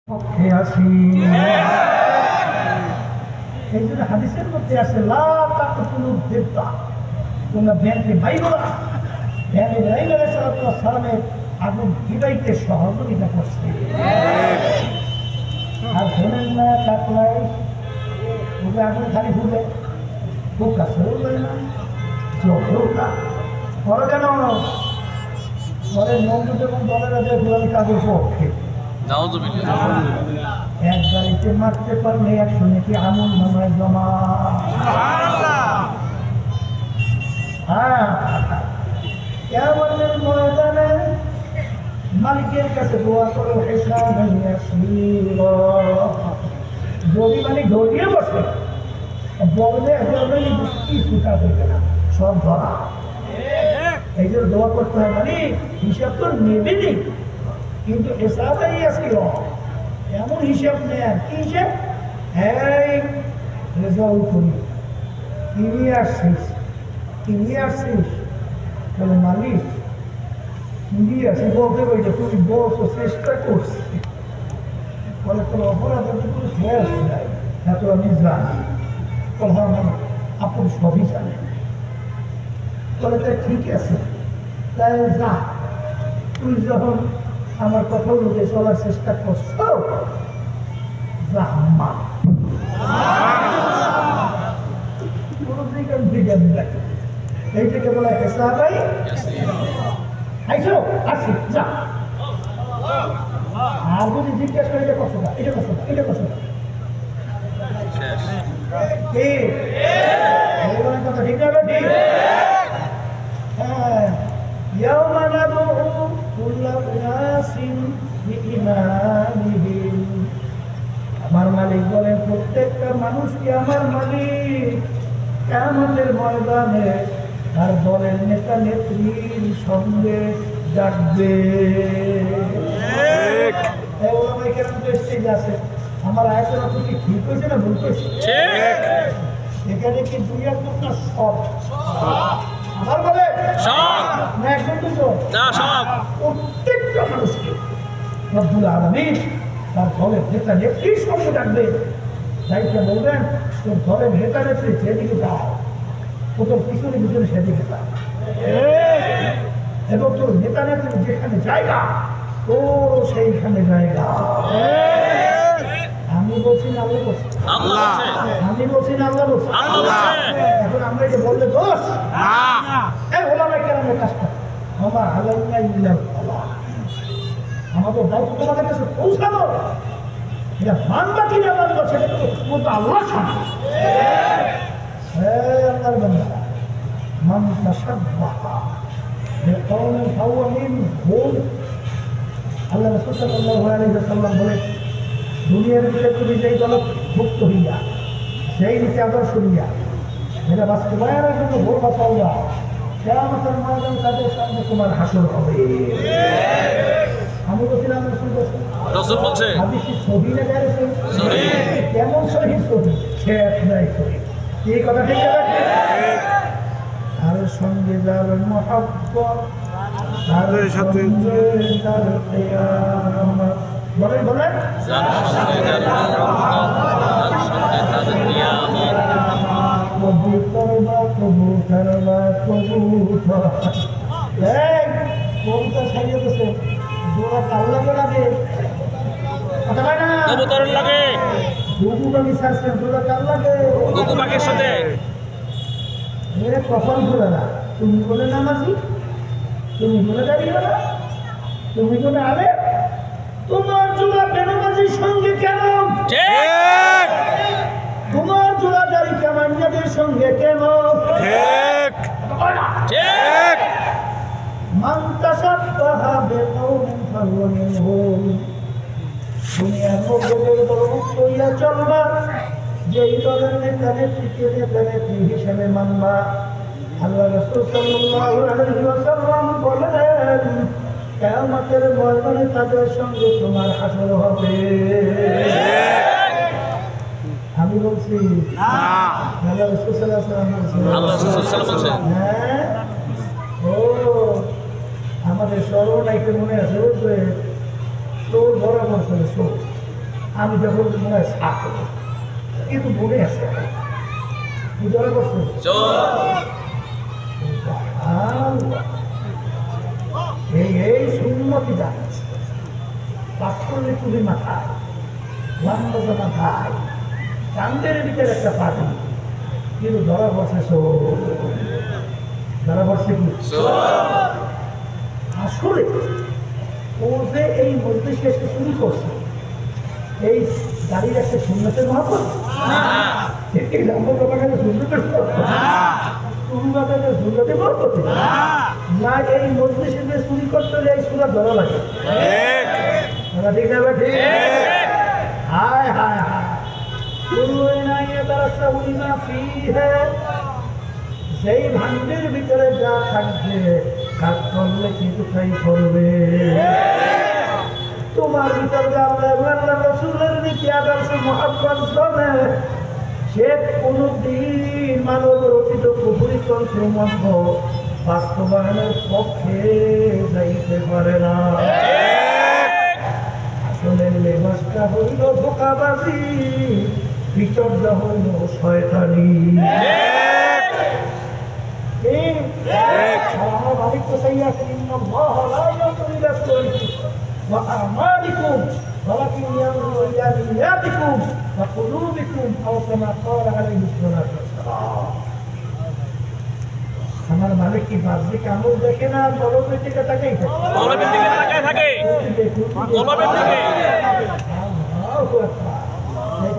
পক্ষে আছি। এই জন্য হাদিসের মধ্যে আছে লা তাকতুলু দিবতা, তোমরা ব্যাংকে বাইবো না। ব্যাংকে ইব্রাহিম আলাইহিস সালামের আগুন দিবাইতে সহযোগিতা করছে। আর শোনেন না কাকলাই ওকে আগুন খালি ফুলে খুব কাছেও যায় না, চোখেও না। পরে কেন পরে মন্দির যখন দলেরা যায় ফুলানি কাজের পক্ষে এক গাড়িতে মারতে পারলে 100 নাকি আমল নামায় জমা। হ্যাঁ, কিয়ামতের ময়দানে মালিকের কাছে দোয়া করো হিসাবান ইয়াসীরা। যদি মানে ধরিয়ে বসে বললে কিছুটা হইবে না, সব ধরা। এই জন্য দোয়া করতে হয়, মানে হিসাব তো নেবেনি, কিন্তু হিসাবাই ইয়াসীরা। এমন হিসাব নেন, কি হিসাব? এই রেজাল্ট করি, তিনি আসছিস বলে মালিক তিনি আসি বলতে বলছে তুমি বলছো চেষ্টা করছি, বলে তোর অপরাধের কোনো শেষ নাই, এত আমি জানি। বলে হ্যাঁ আপনি সবই জানেন। বলে তাই ঠিক আছে, তাই যা, তুই যখন আমার কথা অনুযায়ী চলার চেষ্টা করছো মা কোনো বিজ্ঞান দেখে এইটাকে বলে হিসাবাই আইসো আসি যা। আর যদি জিজ্ঞেস করে এটা কষ্ট না, এটা কষ্ট না, এটা কষ্ট না, কথা ঠিক আছে ঠিক। হ্যাঁ, ইয়াউমা নাদউ কুল্লা উনাসিন বিইমানিহিম। আমার মালিক বলেন প্রত্যেকটা মানুষকে আমার মালিক কিয়ামতের ময়দানে আর দলের নেতা নেত্রীর সঙ্গে ডাকবে। আমার আয়তের অর্থ কি ঠিক হয়েছে না ভুল হয়েছে? এখানে কি দুনিয়ার না সব আমার বলে না একজন দুটো প্রত্যেকটা মানুষকে রব্বুল আলামিন তার দলের নেতা নেত্রীর সঙ্গে ডাকবে। তাইটা বলবেন তোর দলের নেতা নেত্রী যেদিকে যাও, ও তোর পিছনে পিছনে সেদিকে যায়, এবং তোর নেতা নেত্রী যেখানে জায়গা তোর সেইখানে জায়গা। আমি বলছি না আল্লাহ বলছি, আমি বলছি না আল্লাহ বলছি। এখন আমরা এটা বললে দোষ ওলামায়ে কেরামের কাজটা আমার আলাইনা ইল্লাল্লাহ, আমাদের দায়িত্ব তোমাদের কাছে পৌঁছানো। এটা মানবা কিনা মানবা সেটা তো আল্লাহ সামনে। আল্লাহর বান্দা মান তাশাব্বাহা বিকওমিন ফাহুয়া মিনহুম। আল্লাহ রাসূল সাল্লাল্লাহু আলাইহি ওয়াসাল্লাম বলেন, দুনিয়ার ভিতরে তুমি যেই দলত মুক্ত হইয়া সেই নিচে আদর্শ হইয়া এটা বাস্তবায়নের জন্য ভোর বাঁচাওয়া, কিয়ামতের ময়দানে তাদের সঙ্গে তোমার হাসর হবে। আমি বলছিলাম রাসূল বলছে হাদিসে সহিহ না গায়রে সহিহ? কেমন সহিহ? সহিহ শেষ নাই সহিহ। এই কথা ঠিক আছে? আর সঙ্গে যার মহব্বত আর সাথে তার কিয়ামত। বলেন বলেন কবুতর বা কবুতর বা কবুতর কবুতর ছাড়িয়ে গেছে জোড়া কাল লাগে লাগে কথা হয় না, কবুতর লাগে ঘুঘু পাখি ছাড়ছে জোড়া কাল লাগে ঘুঘু পাখির সাথে। কখন বলে না তুমি বলে নামাজি, তুমি বলে দাঁড়িয়ে না, তুমি বলে আলে তোমার জোড়া বেনামাজির সঙ্গে কেমন, তোমার জোড়া দাড়ি কামানিয়াদের সঙ্গে কেমন। মান তাশাব্বাহা বিকওমিন ফাহুয়া মিনহুম। দুনিয়ার লোকদের দলমুক্ত হইয়া চলবা, যেই দলের নেতা নেত্রীকে নেতা নেত্রী হিসেবে মানবা। আল্লাহ রাসূল সাল্লাল্লাহু আলাইহি ওয়াসাল্লাম বলেন, কিয়ামতের ময়দানে তাদের সঙ্গে তোমার হাসর হবে। আমি বলছি আল্লাহ রাসূল সাল্লাল্লাহু আলাইহি ওয়াসাল্লাম। হ্যাঁ, ও আমাদের স্মরণ আইতে মনে আছে, চোর ধরা পড়ছে, চোর আমি যখন মনে হয় সাথ কিন্তু মনে আছে বুঝতে পারছো এই সুন্নতি জানিস পাঁচ করলে তুমি মাথায় লম্বা মাথায় চান্দের ভিতরে একটা পাটি কিন্তু ধরা বসে ধরা বসে কি আসলে ও যে এই মধ্যে শেষে শুরু করছে এই গাড়ির একটা সুন্নতের মহাপত এই লম্বা বাবাকে সুন্নতের সুন্নতে মহাপত না এই মধ্যে শেষে চুরি করতে এই সুরা ধরা লাগে ঠিক না ঠিক হায় হায় হায় সেই ভান্ডের ভিতরে যা থাকবে কাজ করলে কিন্তু তাই করবে তোমার ভিতরে রসুলের নীতি আদর্শ মহাব্বত শোনে সে কোনদিন মানব রচিত কুপুরিতন্ত্র মধ্য বাস্তবায়নের পক্ষে যাইতে পারে না আসলের লেবাসটা হইল ধোকাবাজি বিচর্যা হইল শয়তানি আমার মালিক তো সেই আছে وأعمالكم ولكن ينظر إلى نياتكم وقلوبكم أو كما قال عليه الصلاة والسلام আমার মালিক কি বাহ্যিক আমল দেখে না কলবের দিকে তাকাই থাকে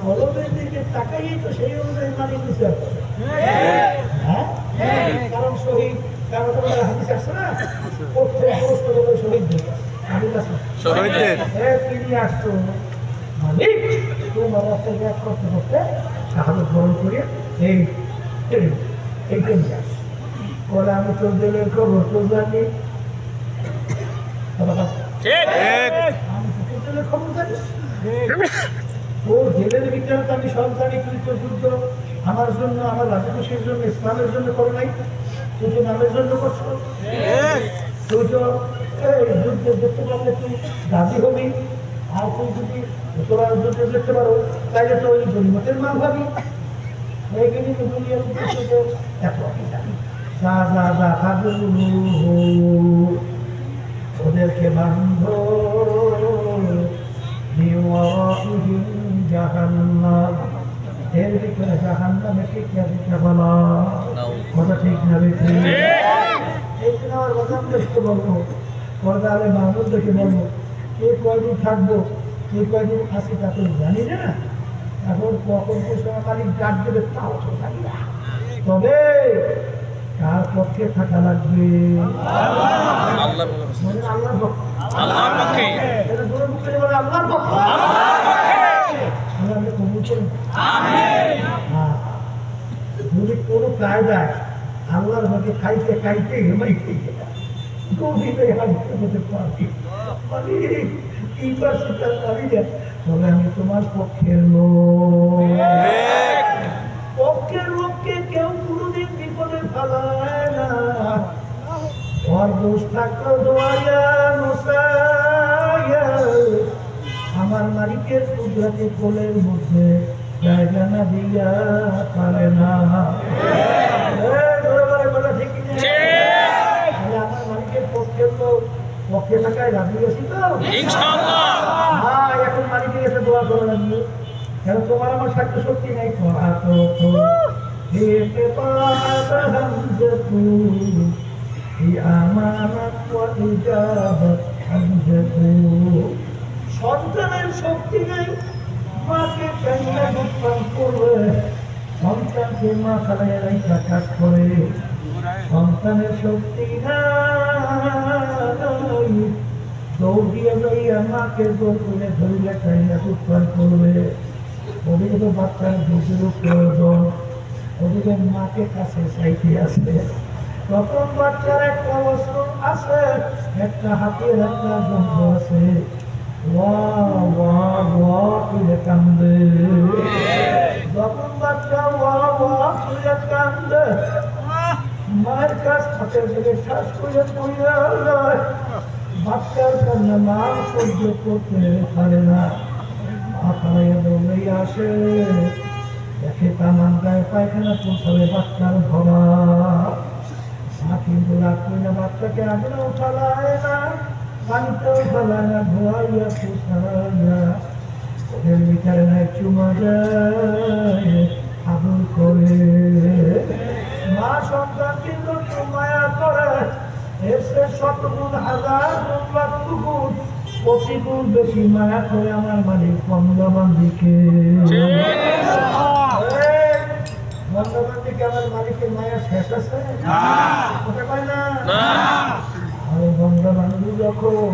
কলবের দিকে তাকাই তো সেই অনুযায়ী মালিক বিচার করে কারণ শহীদ কারণ হাদিস আছে না প্রত্যেক শহীদ তিনি আসতো মালিক তোমার রাস্তায় ব্যাগ করতে করতে তাহলে গ্রহণ করে এইটা নিয়ে আস বলে আমি তোর জেলের খবর তোর জানি আমি তোর জেলের খবর জানি তোর জেলের ভিতরে তো আমি সব জানি তুই তো যুদ্ধ আমার জন্য আমার রাজকোষের জন্য ইসলামের জন্য করো নাই তুই তো নামের জন্য করছো তুই তো যুদ্ধ দেখতে পারলে তুই রাজি হবি আর তুই যদি তোরা যুদ্ধ দেখতে পারো তাইলে তো ওই গরিবতের মা ভাবি এইখানে তো দুনিয়ার উদ্দেশ্যে এত যা যা যা খাবো ওদেরকে বান্ধ জাহান্নাম এর ভিতরে জাহান্নামে ঠিক না বলা কথা ঠিক না বেশি এইখানে আমার কথা দেখতে বলবো পর্দা আলে মাহমুদ দেখে বলবো কে কয়দিন থাকবো কে কয়দিন আসে তা তো জানি না এখন কখন সময় মালিক ডাক দেবে তাও তো জানি না তবে কার পক্ষে থাকা লাগবে আল্লাহর পক্ষে আল্লাহর পক্ষে যদি কোনো কায়দায় আল্লাহর মধ্যে খাইতে খাইতে হেমাইতে তবে আমি তোমার পক্ষের পক্ষের লোককে কেউ কোনোদিন বিপদে ফেলায় না ওর দোষ থাকতো আমার মালিকের কুদরতে কোলের মধ্যে জায়গা না দিয়া পারে না আমার মালিকের পক্ষের লোক পক্ষে থাকায় রাজি আছি তো হ্যাঁ এখন মালিকের কাছে দোয়া করে লাগবে কেন তোমার আমার সাক্ষ্য শক্তি নাই সন্তানের শক্তি নেই মাকে করবে সন্তানকে মা খালাই কাজ করে সন্তানের শক্তি নাই দৌড়িয়ে লইয়া মাকে দৌড় করে ধরিলে খাইয়া উৎপাদ করবে ওদিকে তো বাচ্চার দুধেরও প্রয়োজন ওদিকে মাকে কাছে চাইতে আসবে তখন বাচ্চার একটা অস্ত্র আছে একটা হাতের একটা যন্ত্র আছে কান্দে যখন বাচ্চা কান্দে মায়ের কাছ হাতের থেকে শ্বাস করে বাচ্চার কান্না মা সহ্য করতে পারে না আসে দেখে তামার গায়ে পায়খানা পৌঁছাবে বাচ্চার ভরা কিন্তু রাত না বাচ্চাকে আগেও ফেলায় না পানিতেও ফেলায় না ধোয়াইয়া পুষাইয়া ওদের ভিতরে নাই চুমা দেয় আদর করে মা সন্তান কিন্তু মায়া করে এসে শতগুণ হাজার গুণ লক্ষ গুণ কোটি গুণ বেশি মায়া করে আমার মালিক বন্ধবান্ধিকে বন্ধবান্ধিকে আমার মালিকের মায়া শেষ আছে ওটা কয় না আর বন্ধবান্ধব যখন